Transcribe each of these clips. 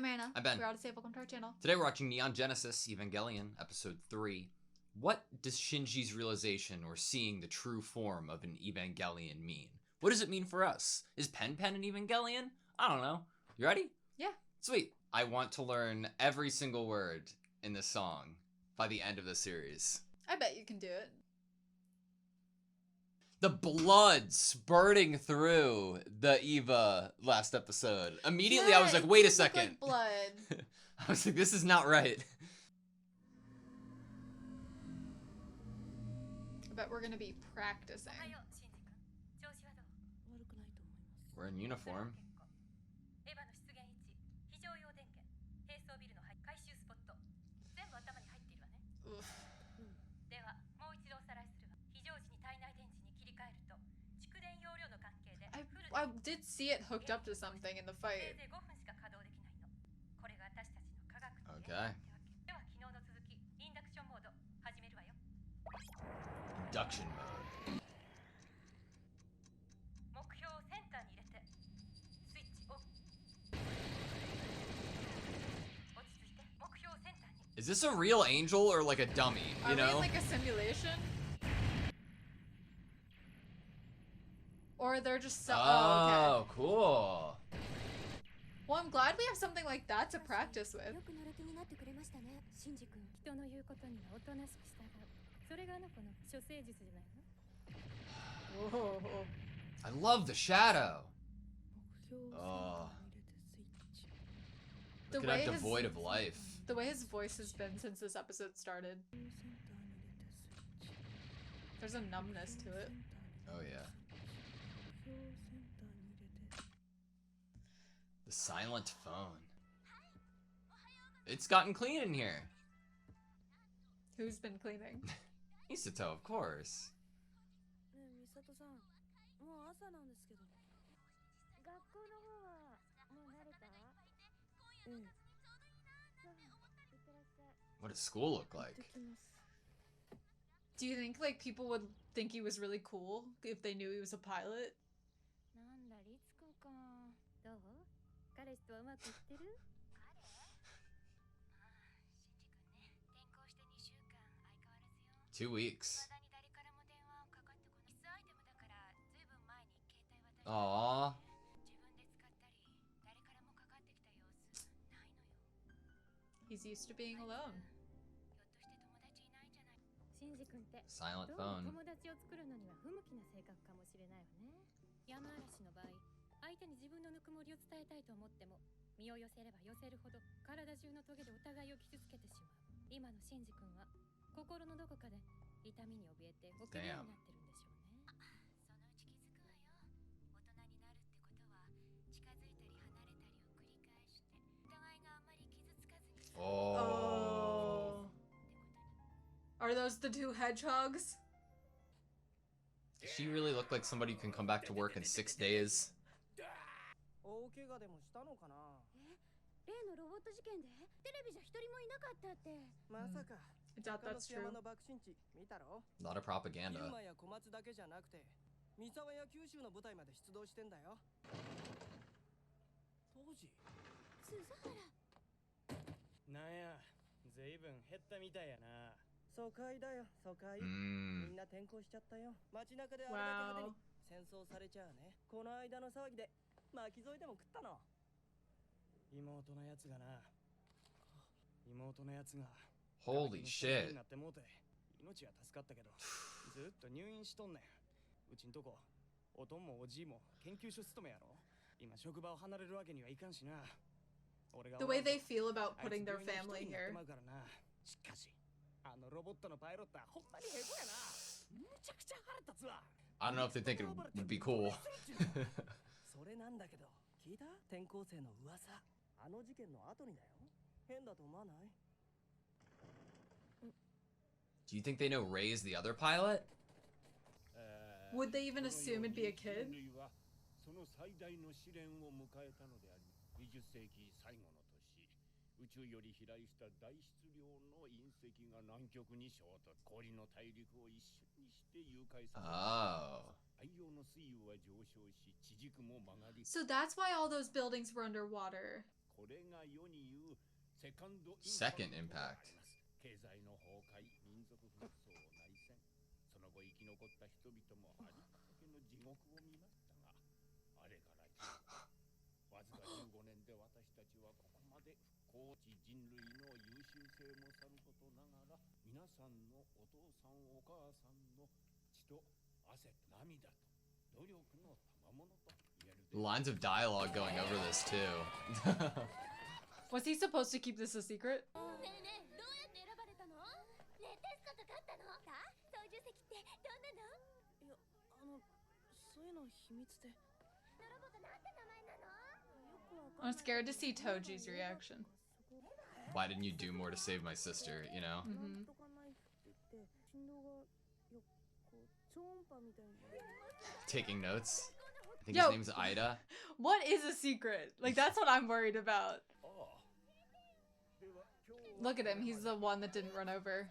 I'm Anna. I'm Ben. We're AutoSave. Welcome to our channel. Today we're watching Neon Genesis Evangelion, episode 3. What does Shinji's realization or seeing the true form of an Evangelion mean? What does it mean for us? Is Pen an Evangelion? I don't know. You ready? Yeah. Sweet. I want to learn every single word in this song by the end of the series. I bet you can do it. The blood spurting through the Eva last episode. Immediately Yeah, I was like, it wait a did look second. like blood. I was like, this is not right. I bet we're gonna be practicing. We're in uniform. Oof. I did see it hooked up to something in the fight. Okay. Induction mode. Is this a real angel or like a dummy? You know? Are we in like a simulation? Or they're just so. Oh, okay. Cool. Well, I'm glad we have something like that to practice with. Whoa. I love the shadow. Oh. Look at that devoid of life. The way his voice has been since this episode started. There's a numbness to it. Oh yeah. The silent phone. It's gotten clean in here. Who's been cleaning? Misato, of course. What does school look like? Do you think like people would think he was really cool if they knew he was a pilot? Two weeks. Aww. He's used to being alone. Silent phone. Damn. Oh. Are those the two hedgehogs? She really looked like somebody who can come back to work in 6 days. I doubt that's true. A lot of propaganda. Holy shit. The way they feel about putting their family here. I don't know if they think it would be cool. Do you think they know Ray's the other pilot? Would they even assume it'd be a kid? Oh. So that's why all those buildings were underwater. Second impact. 経済の崩壊、民族紛争、内戦、その後生き残った人々もありったけの地獄を見ましたが、あれからわずか15年で私たちはここまで復興地人類の優秀性もさることながら、皆さんのお父さんお母さんの血と汗と涙と努力の賜物と言えるで。 Lines of dialogue going over this too. Was he supposed to keep this a secret? I'm scared to see Toji's reaction. Why didn't you do more to save my sister, you know? Mm-hmm. Taking notes. I think Yo. his name's Ida. What is a secret? Like, that's what I'm worried about. Look at him. He's the one that didn't run over.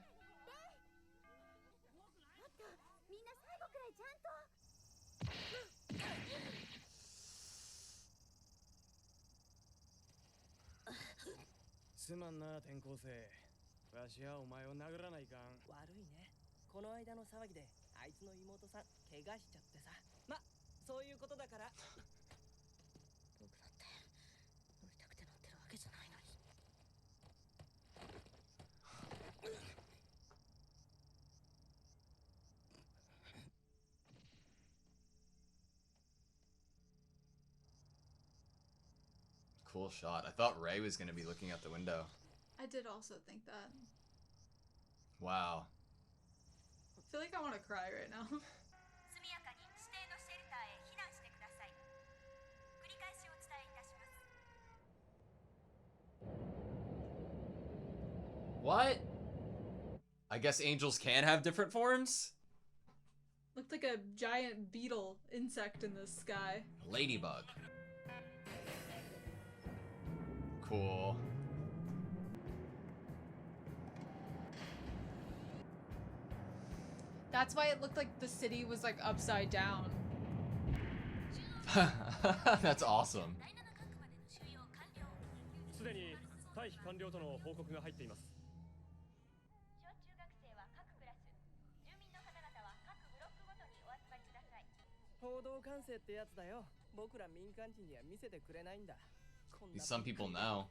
Cool shot. I thought Ray was gonna be looking out the window. I did also think that. Wow. I feel like I want to cry right now. What? I guess angels can have different forms? Looked like a giant beetle insect in the sky. Ladybug. Cool. That's why it looked like the city was like upside down. That's awesome. Some people know.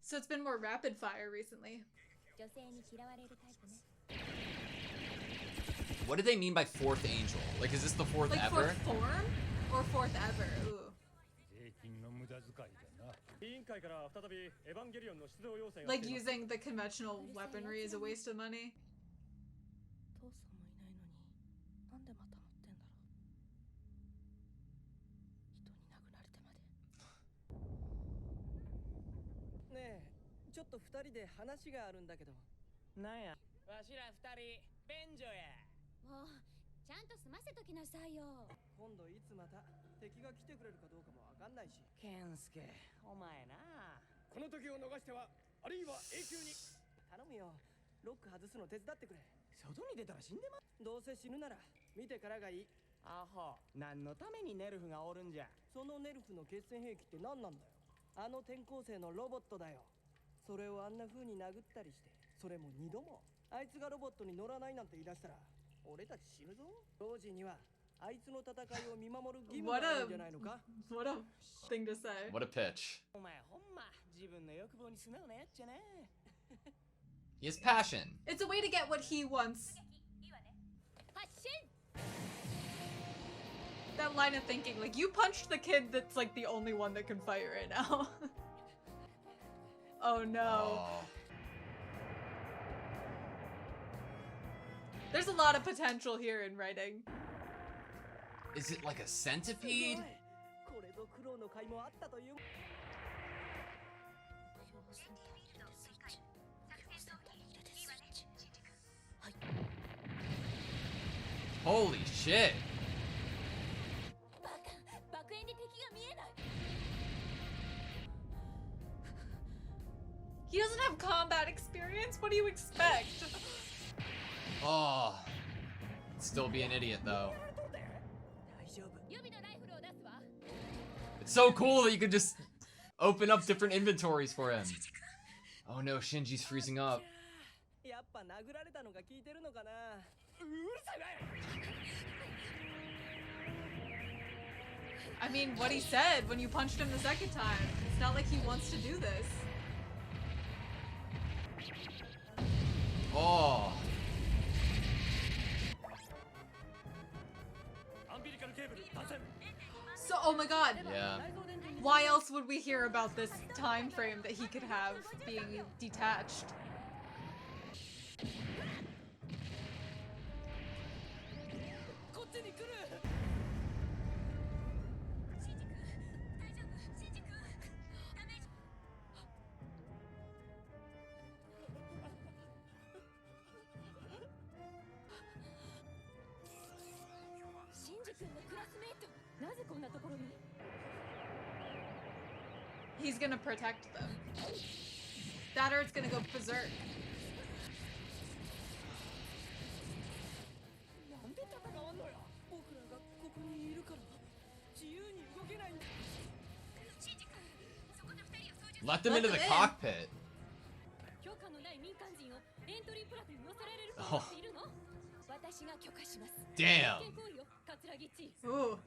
So it's been more rapid fire recently. What do they mean by fourth angel? Like, is this the fourth Like ever? fourth form or fourth ever? Ooh. Like using the conventional weaponry is a waste of money. What a thing to say. What a pitch. He has passion. It's a way to get what he wants. That line of thinking, like, you punched the kid that's like the only one that can fight right now. Oh no. Oh. There's a lot of potential here in writing. Is it like a centipede? Holy shit. He doesn't have combat What do you expect? Oh. Still be an idiot, though. It's so cool that you could just open up different inventories for him. Oh no, Shinji's freezing up. I mean, what he said when you punched him the second time. It's not like he wants to do this. Oh. So, oh my god. Yeah. Why else would we hear about this time frame that he could have being detached? He's gonna protect them. That or it's gonna go berserk. Let them into the cockpit. Oh. Damn. Ooh.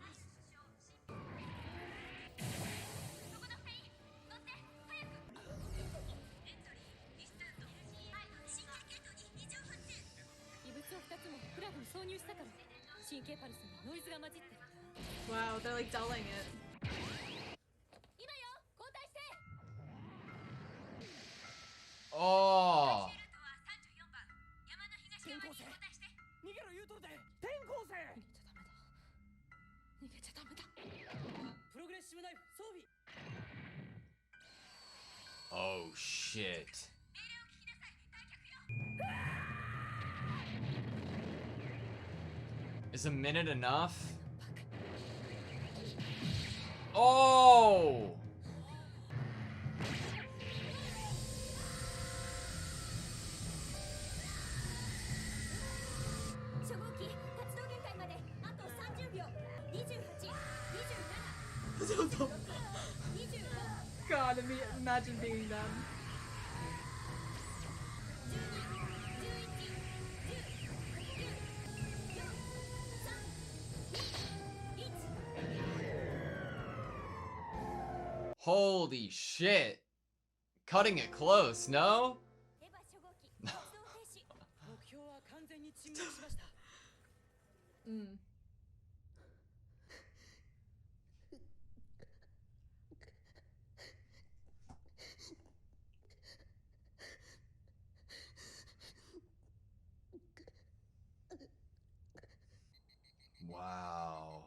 Wow, they're like dulling it. Oh. Oh shit. Is a minute enough? Oh! God, imagine being them. Holy shit. Cutting it close, no? Mm. Wow.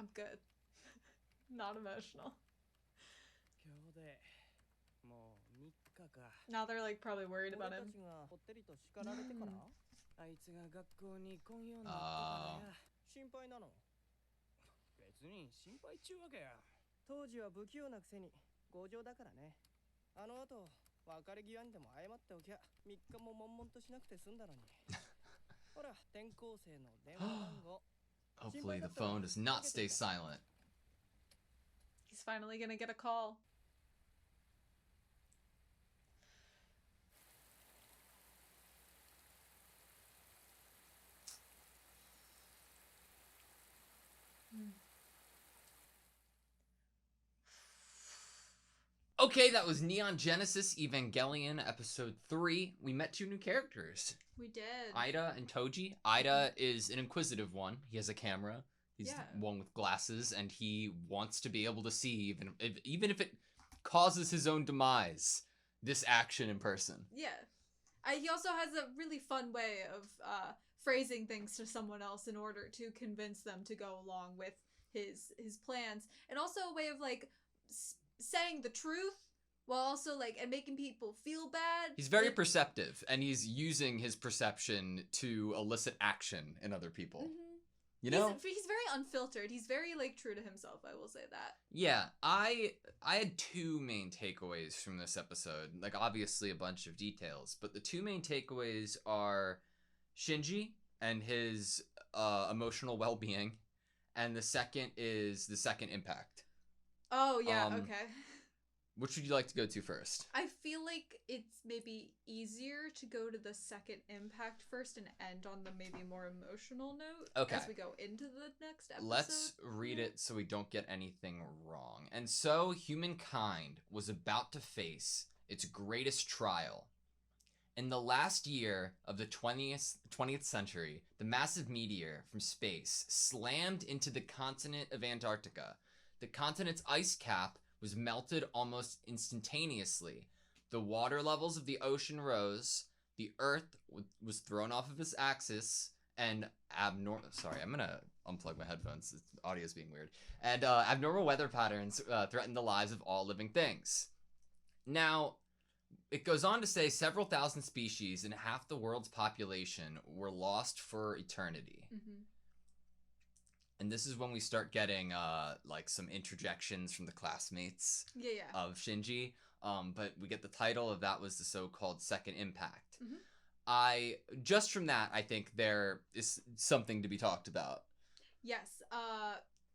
I'm good. Not emotional. Now they're like probably worried about him. Hopefully the phone does not stay silent. He's finally gonna get a call. Okay, that was Neon Genesis Evangelion episode 3. We met 2 new characters. We did. Ida and Toji. Ida is an inquisitive one. He has a camera. He's one with glasses, and he wants to be able to see, even if it causes his own demise, this action in person. Yeah. He also has a really fun way of phrasing things to someone else in order to convince them to go along with his plans, and also a way of like saying the truth while also like and making people feel bad. He's very perceptive, and he's using his perception to elicit action in other people. Mm-hmm. You know, he's very unfiltered. He's very like true to himself. I will say that. yeah. I had two main takeaways from this episode. Like obviously a bunch of details, but the two main takeaways are Shinji and his emotional well-being, and the second is the second impact. Oh yeah, okay. Which would you like to go to first? I feel like it's maybe easier to go to the second impact first and end on the maybe more emotional note as we go into the next episode. Let's read it so we don't get anything wrong. And so humankind was about to face its greatest trial. In the last year of the 20th century, the massive meteor from space slammed into the continent of Antarctica. The continent's ice cap was melted almost instantaneously. The water levels of the ocean rose, the Earth was thrown off of its axis, and Sorry, I'm gonna unplug my headphones. The audio's being weird. And abnormal weather patterns threatened the lives of all living things. Now, it goes on to say several thousand species and half the world's population were lost for eternity. Mm-hmm. And this is when we start getting like some interjections from the classmates of Shinji. But we get the title of that was the so-called second impact. Mm-hmm. Just from that, I think there is something to be talked about. Yes.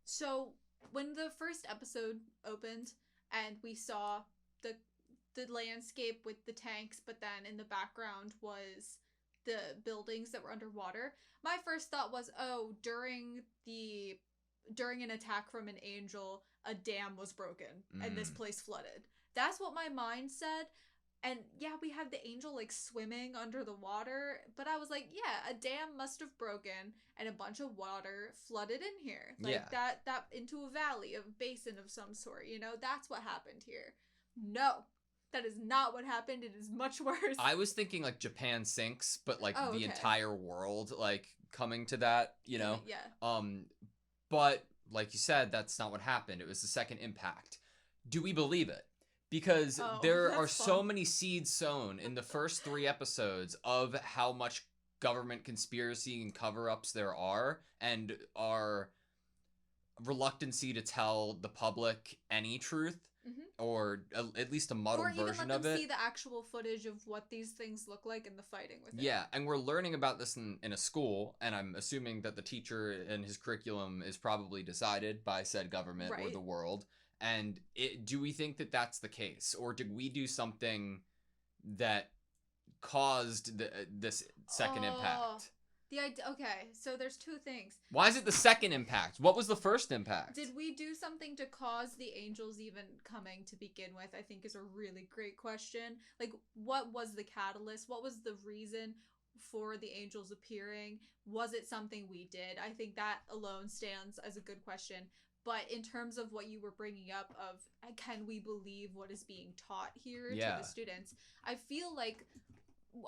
So when the first episode opened and we saw the landscape with the tanks, but then in the background was the buildings that were underwater, my first thought was, oh, during an attack from an angel, a dam was broken and this place flooded. That's what my mind said. And yeah, we have the angel like swimming under the water, but I was like, yeah, a dam must have broken and a bunch of water flooded in here. Like that into a valley, a basin of some sort, you know? That's what happened here. No. That is not what happened. It is much worse. I was thinking like Japan sinks, but like the entire world like coming to that, you know? Yeah. But like you said, that's not what happened. It was the second impact. Do we believe it? Because there are so many seeds sown in the first 3 episodes of how much government conspiracy and cover-ups there are, and our reluctancy to tell the public any truth. Mm-hmm. Or at least a muddled version of it. Or even let them see the actual footage of what these things look like in the fighting with it. Yeah, and we're learning about this in a school, and I'm assuming that the teacher and his curriculum is probably decided by said government or the world. And do we think that that's the case? Or did we do something that caused this second impact? Okay, so there's 2 things. Why is it the second impact? What was the first impact? Did we do something to cause the angels even coming to begin with? I think is a really great question. Like, what was the catalyst? What was the reason for the angels appearing? Was it something we did? I think that alone stands as a good question. But in terms of what you were bringing up of can we believe what is being taught here to the students, I feel like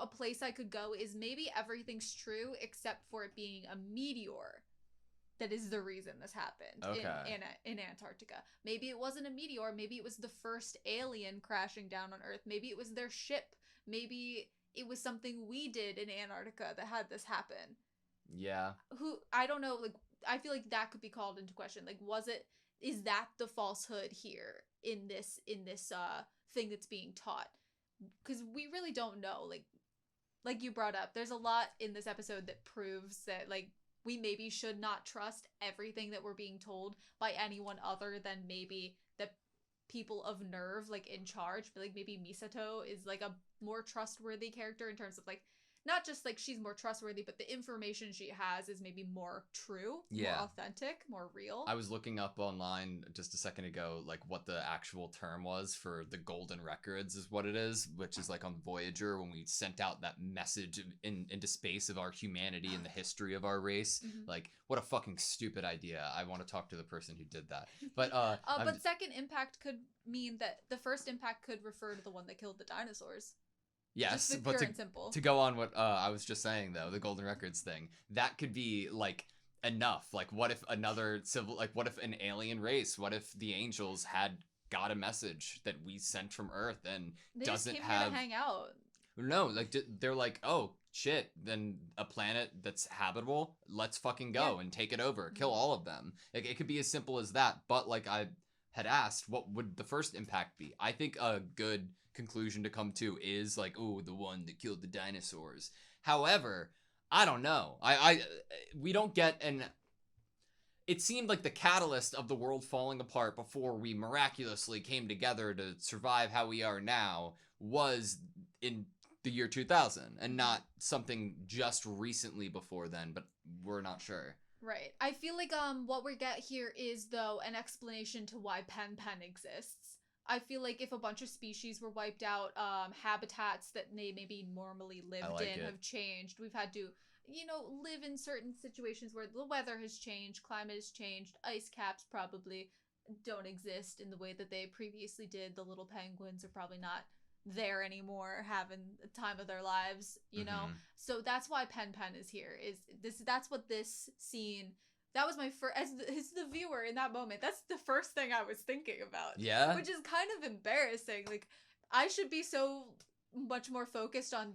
a place I could go is maybe everything's true except for it being a meteor that is the reason this happened in Antarctica. Maybe it wasn't a meteor. Maybe it was the first alien crashing down on Earth. Maybe it was their ship. Maybe it was something we did in Antarctica that had this happen. Yeah. I don't know, like, I feel like that could be called into question. Like, is that the falsehood here in this thing that's being taught? Because we really don't know. Like you brought up, there's a lot in this episode that proves that, like, we maybe should not trust everything that we're being told by anyone other than maybe the people of nerve, like, in charge. But, like, maybe Misato is, like, a more trustworthy character in terms of, like, not just, like, she's more trustworthy, but the information she has is maybe more true, more authentic, more real. I was looking up online just a second ago, like, what the actual term was for the golden records is what it is, which is, like, on Voyager when we sent out that message into space of our humanity and the history of our race. Mm-hmm. Like, what a fucking stupid idea. I want to talk to the person who did that. But, but second impact could mean that the first impact could refer to the one that killed the dinosaurs. Yes, but to go on what I was just saying, though, the golden records thing, that could be, like, enough. Like, what if what if an alien race, what if the angels had got a message that we sent from Earth and They doesn't just came here have to hang out. no, like they're like, oh shit, then a planet that's habitable, let's fucking go and take it over, kill all of them. Like, it could be as simple as that. But like I had asked, what would the first impact be? I think a good conclusion to come to is like, oh, the one that killed the dinosaurs. However, I don't know. We don't get an. It seemed like the catalyst of the world falling apart before we miraculously came together to survive how we are now was in the year 2000 and not something just recently before then, but we're not sure. Right. I feel like what we get here is, though, an explanation to why Pen exists. I feel like if a bunch of species were wiped out, habitats that they maybe normally lived in have changed. We've had to, live in certain situations where the weather has changed, climate has changed, ice caps probably don't exist in the way that they previously did. The little penguins are probably not there anymore, having the time of their lives, So that's why Pen is here. That's what this scene, that was my first, as the viewer in that moment, that's the first thing I was thinking about. Yeah. Which is kind of embarrassing. Like, I should be so much more focused on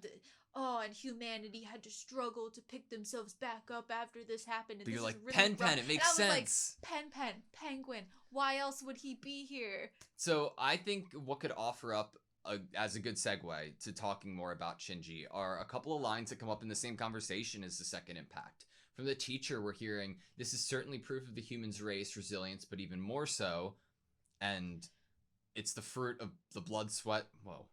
and humanity had to struggle to pick themselves back up after this happened. And but you're like, really Pen, it makes sense. Like, Pen, penguin. Why else would he be here? So I think what could offer up as a good segue to talking more about Shinji are a couple of lines that come up in the same conversation as the second impact. From the teacher, we're hearing, this is certainly proof of the human's race, resilience, but even more so, and it's the fruit of the blood, sweat. Whoa.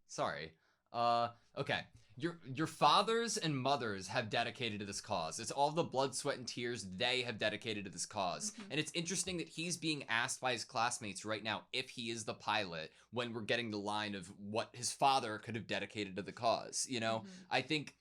Sorry. Okay. Your fathers and mothers have dedicated to this cause. It's all the blood, sweat, and tears they have dedicated to this cause. Mm-hmm. And it's interesting that he's being asked by his classmates right now if he is the pilot when we're getting the line of what his father could have dedicated to the cause. Mm-hmm. I think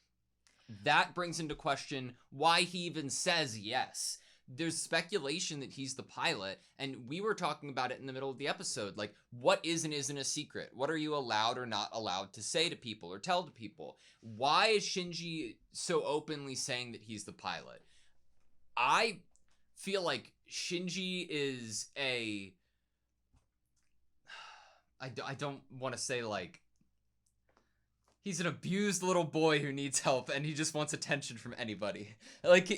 that brings into question why he even says yes. There's speculation that he's the pilot, and we were talking about it in the middle of the episode. Like, what is and isn't a secret? What are you allowed or not allowed to say to people or tell to people? Why is Shinji so openly saying that he's the pilot? I feel like Shinji is I don't want to say, like, he's an abused little boy who needs help and he just wants attention from anybody. Like,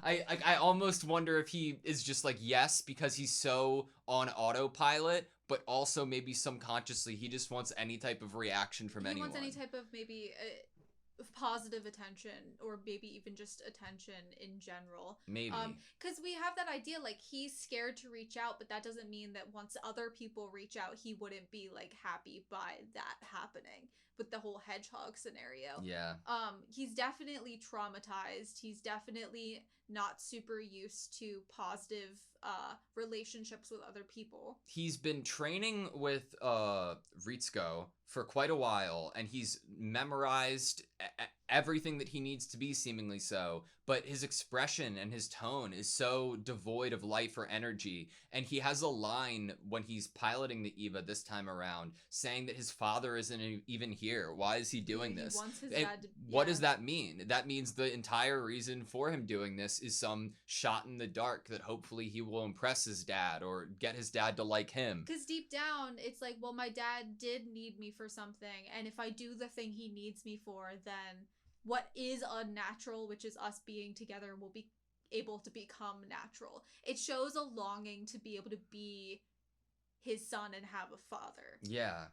I almost wonder if he is just like, yes, because he's so on autopilot, but also maybe subconsciously he just wants any type of reaction from anyone. He wants any type of maybe positive attention, or maybe even just attention in general. Maybe. Because we have that idea, like, he's scared to reach out, but that doesn't mean that once other people reach out, he wouldn't be, like, happy by that happening. With the whole hedgehog scenario. Yeah. He's definitely traumatized. He's definitely not super used to positive relationships with other people. He's been training with Ritsuko for quite a while, and he's memorized everything that he needs to be, seemingly so, but his expression and his tone is so devoid of life or energy. And he has a line when he's piloting the Eva this time around saying that his father isn't even here. Why is he doing this? He wants his dad to, What does that mean? That means the entire reason for him doing this is some shot in the dark that hopefully he will impress his dad or get his dad to like him. Because deep down, it's like, well, my dad did need me for something, and if I do the thing he needs me for, then what is unnatural, which is us being together, will be able to become natural. It shows a longing to be able to be his son and have a father. Yeah.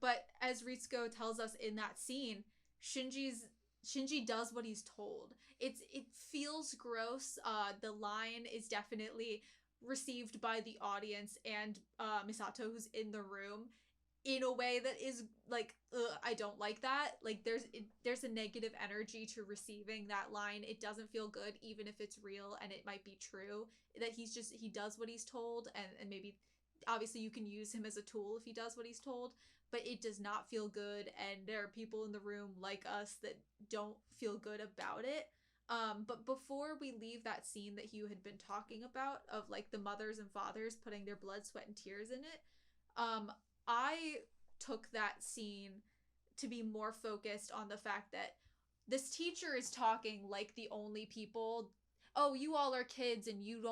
But as Ritsuko tells us in that scene, Shinji does what he's told. It feels gross. The line is definitely received by the audience and Misato, who's in the room, in a way that is like, I don't like that. Like, there's a negative energy to receiving that line. It doesn't feel good, even if it's real and it might be true, that he does what he's told, and maybe obviously you can use him as a tool if he does what he's told, but it does not feel good, and there are people in the room like us that don't feel good about it. But before we leave that scene that you had been talking about, of like the mothers and fathers putting their blood, sweat, and tears in it, I took that scene to be more focused on the fact that this teacher is talking like the only people. Oh, you all are kids and you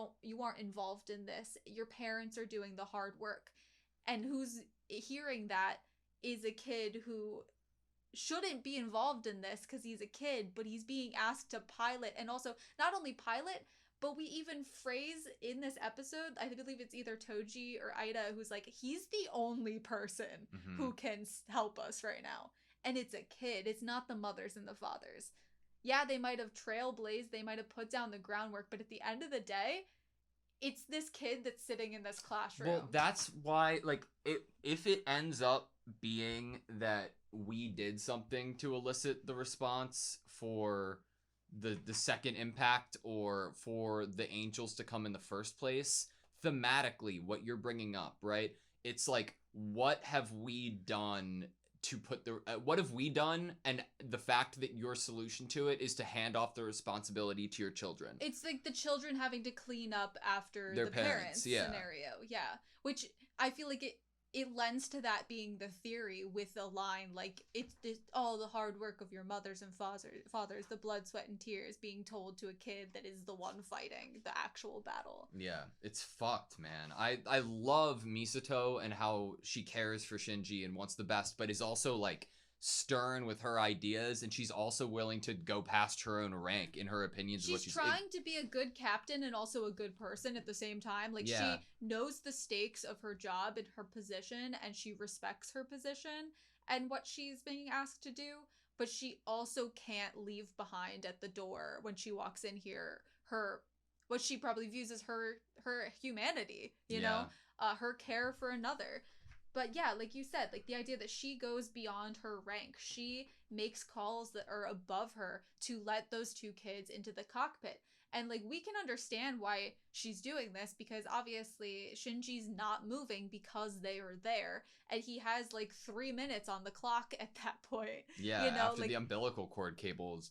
aren't involved in this. Your parents are doing the hard work. And who's hearing that is a kid who shouldn't be involved in this because he's a kid, but he's being asked to pilot, and also not only pilot, but we even phrase in this episode, I believe it's either Toji or Ida, who's like, he's the only person who can help us right now. And it's a kid. It's not the mothers and the fathers. Yeah, they might have trailblazed, they might have put down the groundwork, but at the end of the day, it's this kid that's sitting in this classroom. Well, that's why, like, if it ends up being that we did something to elicit the response for the second impact, or for the angels to come in the first place, thematically, what you're bringing up, right? It's like, what have we done to put the what have we done, and the fact that your solution to it is to hand off the responsibility to your children. It's like the children having to clean up after Their the parents, yeah. scenario. Yeah. Which I feel like it lends to that being the theory, with a line like, it's all the hard work of your mothers and fathers, the blood, sweat, and tears, being told to a kid that is the one fighting the actual battle. Yeah, it's fucked, man. I love Misato and how she cares for Shinji and wants the best, but is also, like, stern with her ideas, and she's also willing to go past her own rank in her opinions. She's trying to be a good captain and also a good person at the same time. Like, yeah. She knows the stakes of her job and her position, and she respects her position and what she's being asked to do, but she also can't leave behind at the door when she walks in here what she probably views as her humanity, you know, her care for another. But yeah, like you said, like the idea that she goes beyond her rank, she makes calls that are above her to let those two kids into the cockpit. And like, we can understand why she's doing this, because obviously Shinji's not moving because they are there, and he has like 3 minutes on the clock at that point. Yeah, you know, after the umbilical cord cable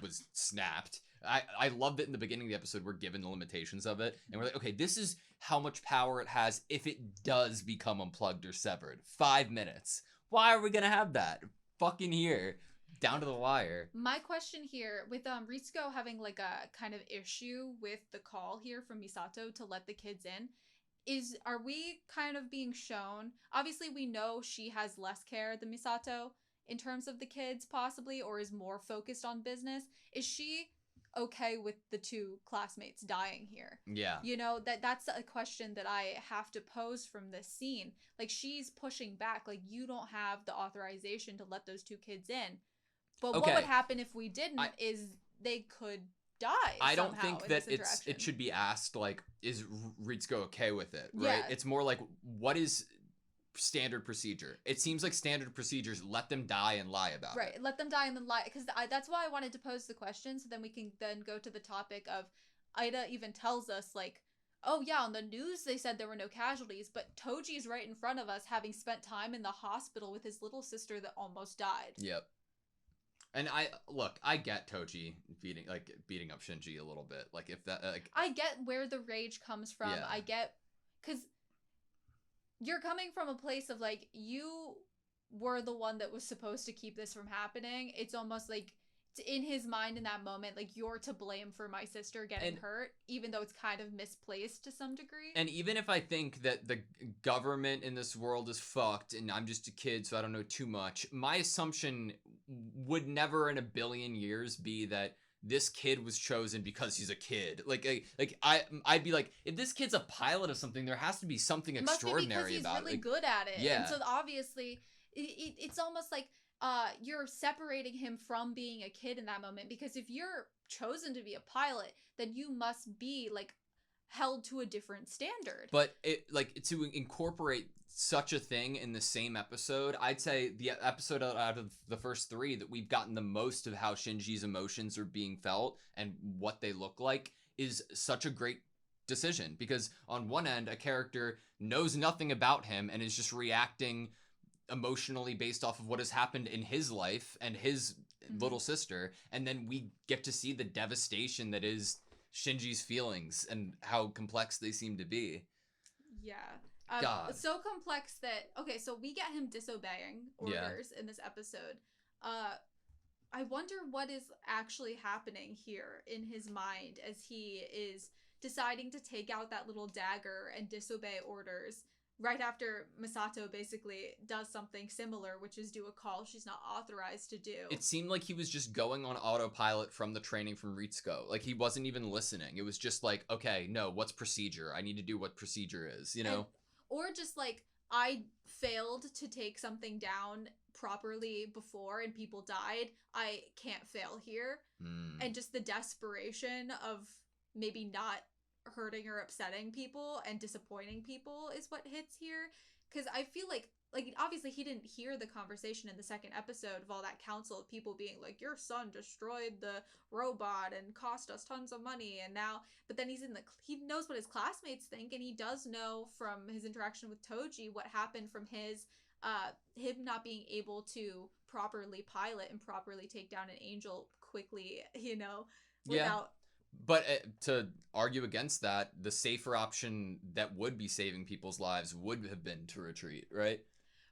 was snapped. I loved it in the beginning of the episode. We're given the limitations of it, and we're like, okay, this is how much power it has if it does become unplugged or severed. 5 minutes. Why are we gonna have that? Fucking here. Down to the wire. My question here, with Ritsuko having like a kind of issue with the call here from Misato to let the kids in, are we kind of being shown, obviously we know she has less care than Misato in terms of the kids possibly, or is more focused on business. Is she okay with the two classmates dying here? Yeah. You know, that's a question that I have to pose from this scene. Like, she's pushing back, like, you don't have the authorization to let those two kids in. But what would happen if we didn't is they could die. I don't think that it should be asked, like, is Ritsuko okay with it, right? Yeah. It's more like, what is standard procedure? It seems like standard procedures, let them die and lie about it. Right, let them die and then lie. Because that's why I wanted to pose the question, so then we can then go to the topic of, Ida even tells us, like, oh yeah, on the news they said there were no casualties, but Toji's right in front of us, having spent time in the hospital with his little sister that almost died. Yep. And I get Toji beating up Shinji a little bit. Like, if that, like, I get where the rage comes from. Yeah. I get, because you're coming from a place of, like, you were the one that was supposed to keep this from happening. It's almost like, in his mind in that moment, like, you're to blame for my sister getting hurt, even though it's kind of misplaced to some degree. And even if I think that the government in this world is fucked and I'm just a kid, so I don't know too much, my assumption would never in a billion years be that this kid was chosen because he's a kid. I'd be like, if this kid's a pilot of something, there has to be something extraordinary about it. He's really good at it. Yeah. And so obviously, it's almost like you're separating him from being a kid in that moment, because if you're chosen to be a pilot, then you must be, like, held to a different standard. But to incorporate such a thing in the same episode, I'd say the episode out of the first 3 that we've gotten the most of how Shinji's emotions are being felt and what they look like is such a great decision, because on one end, a character knows nothing about him and is just reacting emotionally based off of what has happened in his life and his little sister, and then we get to see the devastation that is Shinji's feelings and how complex they seem to be. Yeah. God. So complex that, okay, so we get him disobeying orders in this episode. I wonder what is actually happening here in his mind as he is deciding to take out that little dagger and disobey orders right after Misato basically does something similar, which is do a call she's not authorized to do. It seemed like he was just going on autopilot from the training from Ritsuko. Like, he wasn't even listening. It was just like, okay, no, what's procedure? I need to do what procedure is, you know? Or just like, I failed to take something down properly before and people died. I can't fail here. And just the desperation of maybe not hurting or upsetting people and disappointing people is what hits here. Because I feel like obviously he didn't hear the conversation in the second episode of all that council of people being like, your son destroyed the robot and cost us tons of money, and now, but then he knows what his classmates think, and he does know from his interaction with Toji what happened from him not being able to properly pilot and properly take down an angel quickly, without. But to argue against that, the safer option that would be saving people's lives would have been to retreat, right?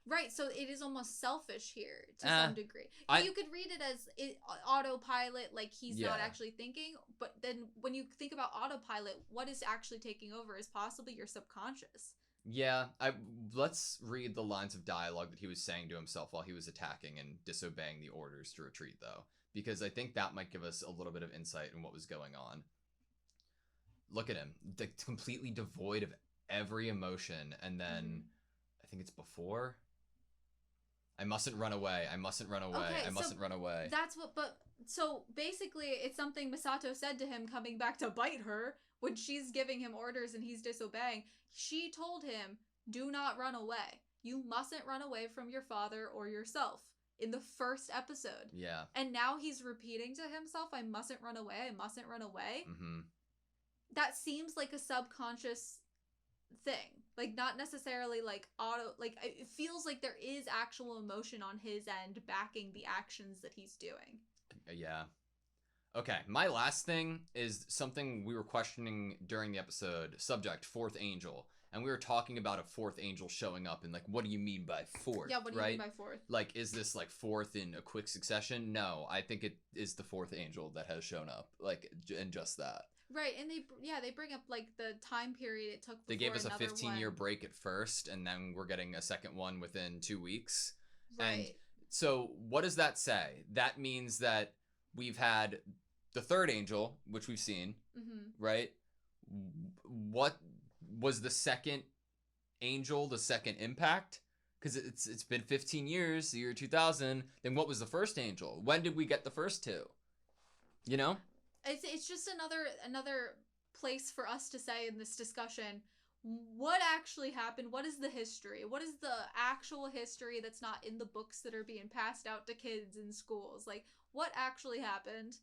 Right, so it is almost selfish here to some degree. You could read it as autopilot, like he's not actually thinking, but then when you think about autopilot, what is actually taking over is possibly your subconscious. Yeah, let's read the lines of dialogue that he was saying to himself while he was attacking and disobeying the orders to retreat, though, because I think that might give us a little bit of insight in what was going on. Look at him, completely devoid of every emotion, and then I think it's before... I mustn't run away. I mustn't run away. Okay, I mustn't run away. So basically it's something Misato said to him coming back to bite her when she's giving him orders and he's disobeying. She told him, do not run away. You mustn't run away from your father or yourself in the first episode. Yeah. And now he's repeating to himself, I mustn't run away. I mustn't run away. Mm-hmm. That seems like a subconscious thing, like not necessarily like it feels like there is actual emotion on his end backing the actions that he's doing. Yeah. Okay, my last thing is something we were questioning during the episode. Subject, fourth angel. And we were talking about a fourth angel showing up and like, what do you mean by fourth? Yeah, what do you mean by fourth? Like, is this like fourth in a quick succession? No, I think it is the fourth angel that has shown up, like, and just that. Right, and they bring up like the time period it took before. They gave us a 15-year one. break at first, and then we're getting a second one within 2 weeks. Right. And so what does that say? That means that we've had the third angel, which we've seen, right? What was the second angel, the second impact? Because it's been 15 years, the year 2000. Then what was the first angel? When did we get the first two? You know? It's just another place for us to say in this discussion, what actually happened? What is the history? What is the actual history that's not in the books that are being passed out to kids in schools? Like, what actually happened?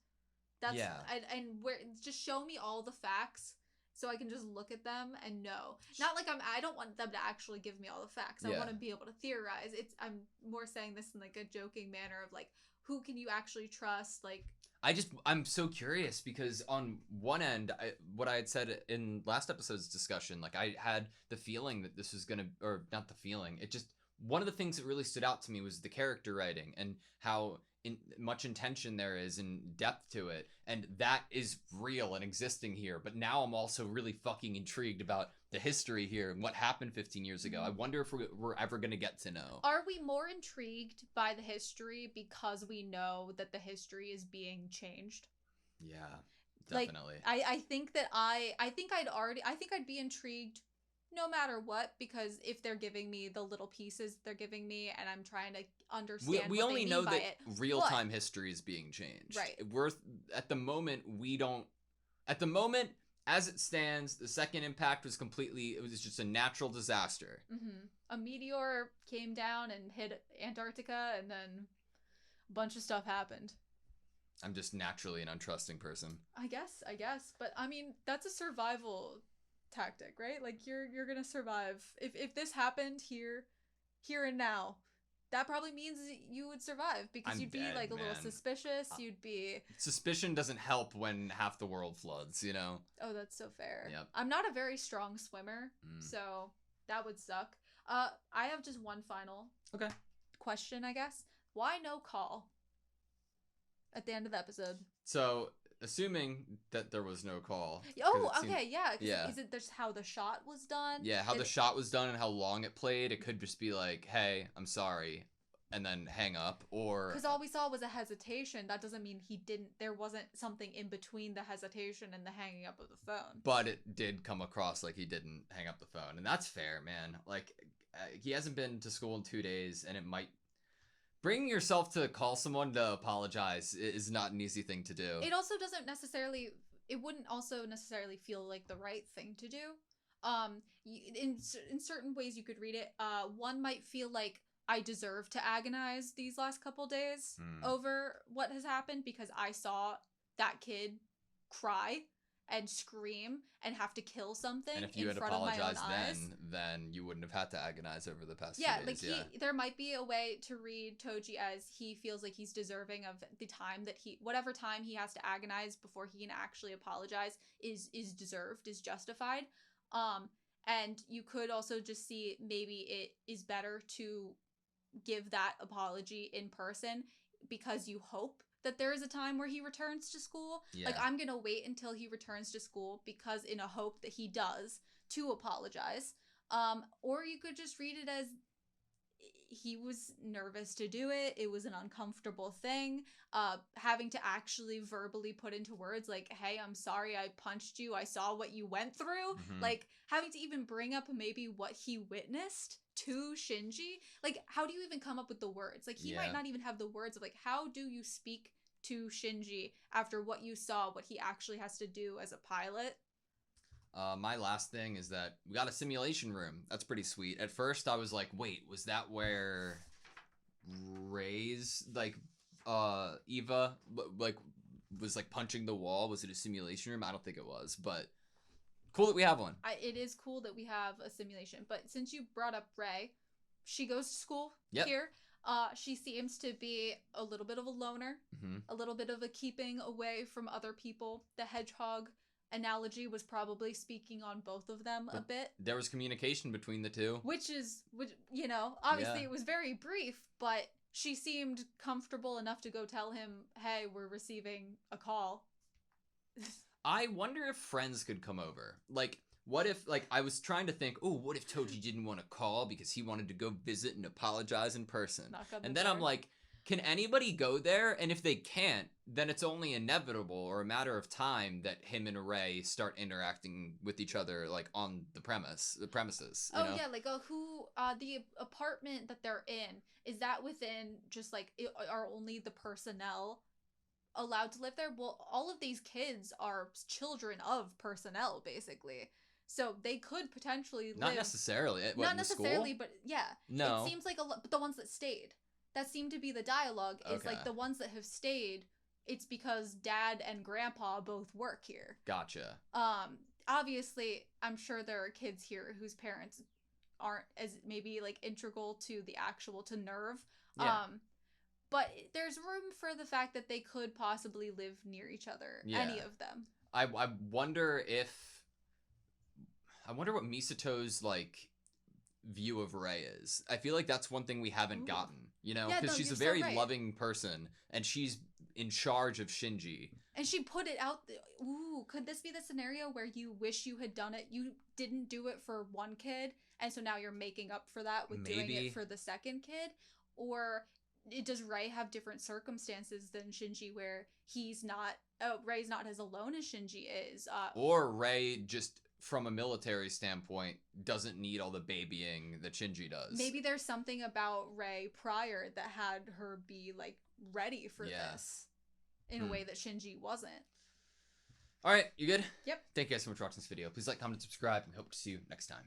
And where, just show me all the facts so I can just look at them and know. Not like I don't want them to actually give me all the facts. I want to be able to theorize. I'm more saying this in like a joking manner of like, who can you actually trust? Like, I'm so curious because on one end, what I had said in last episode's discussion, like I had the feeling that this was going to, or not the feeling, it just, one of the things that really stood out to me was the character writing and how much intention there is and depth to it. And that is real and existing here. But now I'm also really fucking intrigued about the history here and what happened 15 years ago. I wonder if we're ever going to get to know. Are we more intrigued by the history because we know that the history is being changed? Yeah, definitely. Like, I think that I think I'd be intrigued no matter what, because if they're giving me the little pieces they're giving me and I'm trying to understand we what only they mean know by that it. real-time history is being changed. Right. At the moment, as it stands, the second impact was it was just a natural disaster. A meteor came down and hit Antarctica, and then a bunch of stuff happened. I'm just naturally an untrusting person. I guess. But I mean, that's a survival tactic, right? Like you're gonna survive. If this happened here and now, that probably means you would survive because you'd be like a little suspicious. You'd be suspicion doesn't help when half the world floods, you know. Oh, that's so fair. Yep. I'm not a very strong swimmer, so that would suck. I have just one final question, I guess. Why no call at the end of the episode? So assuming that there was no call. Oh, okay, yeah. Yeah. Is it just how the shot was done? Yeah, how the shot was done and how long it played. It could just be like, hey, I'm sorry, and then hang up, or... Because all we saw was a hesitation. That doesn't mean there wasn't something in between the hesitation and the hanging up of the phone. But it did come across like he didn't hang up the phone, and that's fair, man. Like, he hasn't been to school in 2 days, and it might... Bringing yourself to call someone to apologize is not an easy thing to do. It also doesn't necessarily... It wouldn't also necessarily feel like the right thing to do. In certain ways you could read it. One might feel like, I deserve to agonize these last couple days over what has happened because I saw that kid cry and scream and have to kill something in front of my own eyes. And if you had apologized then you wouldn't have had to agonize over the past few days. There might be a way to read Toji as he feels like he's deserving of the time that whatever time he has to agonize before he can actually apologize is deserved, is justified. And you could also just see maybe it is better to give that apology in person because you hope that there is a time where he returns to school. Yeah. Like, I'm gonna wait until he returns to school because in a hope that he does to apologize. Or you could just read it as he was nervous to do it. It was an uncomfortable thing. Having to actually verbally put into words like, hey, I'm sorry I punched you. I saw what you went through. Like, having to even bring up maybe what he witnessed to Shinji. Like, how do you even come up with the words? Like, he might not even have the words of, like, how do you speak to Shinji after what you saw, what he actually has to do as a pilot? My last thing is that we got a simulation room. That's pretty sweet. At first, I was like, wait, was that where Ray's, like, Eva, like, was, like, punching the wall? Was it a simulation room? I don't think it was, but cool that we have one. It is cool that we have a simulation, but since you brought up Ray, she goes to school here. She seems to be a little bit of a loner, a little bit of a keeping away from other people. The hedgehog analogy was probably speaking on both of them a bit. There was communication between the two. Which, you know, obviously it was very brief, but she seemed comfortable enough to go tell him, hey, we're receiving a call. I wonder if friends could come over. Like, what if, like, I was trying to think, oh, what if Toji didn't want to call because he wanted to go visit and apologize in person? And then I'm like, can anybody go there? And if they can't, then it's only inevitable or a matter of time that him and Ray start interacting with each other, like, on the premises. You know? Yeah, like, the apartment that they're in, is that within just, like, are only the personnel allowed to live there? Well, all of these kids are children of personnel, basically. So they could potentially live... Not necessarily. Not necessarily, but yeah. No. It seems like but the ones that stayed. That seemed to be the dialogue, is like the ones that have stayed, it's because dad and grandpa both work here. Gotcha. Obviously, I'm sure there are kids here whose parents aren't as maybe like integral to NERV. Yeah. But there's room for the fact that they could possibly live near each other. Yeah. Any of them. I wonder what Misato's, like, view of Rei is. I feel like that's one thing we haven't gotten, you know, because she's a very loving person and she's in charge of Shinji. And she put it out. Could this be the scenario where you wish you had done it? You didn't do it for one kid, and so now you're making up for that with doing it for the second kid? Or does Rei have different circumstances than Shinji where Rei's not as alone as Shinji is? Or Rei just, from a military standpoint, doesn't need all the babying that Shinji does. Maybe there's something about Rei prior that had her be, like, ready for this in a way that Shinji wasn't. All right, you good? Yep. Thank you guys so much for watching this video. Please like, comment, and subscribe, and hope to see you next time.